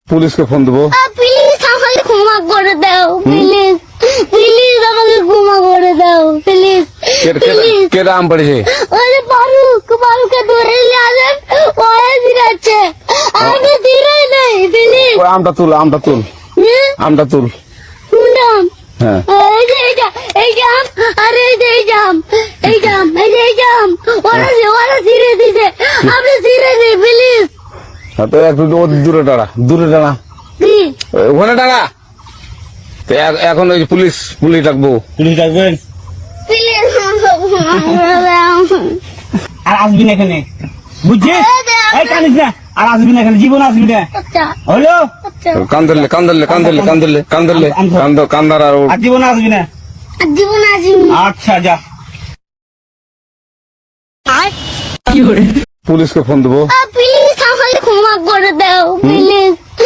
পুলিশকে ফোন দেবো। প্লিজ আমাকে ক্ষমা করে দাও, প্লিজ প্লিজ আমাকে ক্ষমা করে দাও, প্লিজ প্লিজ। কেটা আম পড়েছে? ওই যে ফারুককে ধরে নিয়ে আসেন, ওই দিচ্ছে আমাকে দিলেই নেই, প্লিজ। ওই আমটা তুল, আমটা তুল, আমটা তুল। শুনলাম হ্যাঁ এই যে এই জাম, আরে এই যে এই জাম, এই জাম, এই যে এই জাম, ওরা ছিঁড়ে দিছে, আপনি ছিঁড়ে দিন প্লিজ। তো একটু দূরে দাঁড়া, দূরে দাঁড়া, ওখানে দাঁড়া। তো এখন ওই পুলিশ ডাকবো। পুলিশ ডাকবেন? প্লিজ আর আসবি না এখানে, বুঝছিস? এই কানিস না, আর আসবি না এখানে, জীবন আসবি না। হলো কান্দলে কান্দলে কান্দলে কান্দলে কান্দলে কান্দার আর আর জীবন আসবি না। জীবন আসিনি। আচ্ছা যা। পুলিশকে ফোন দেবো। প্লিজ আমাকে ক্ষমা করে দাও, প্লিজ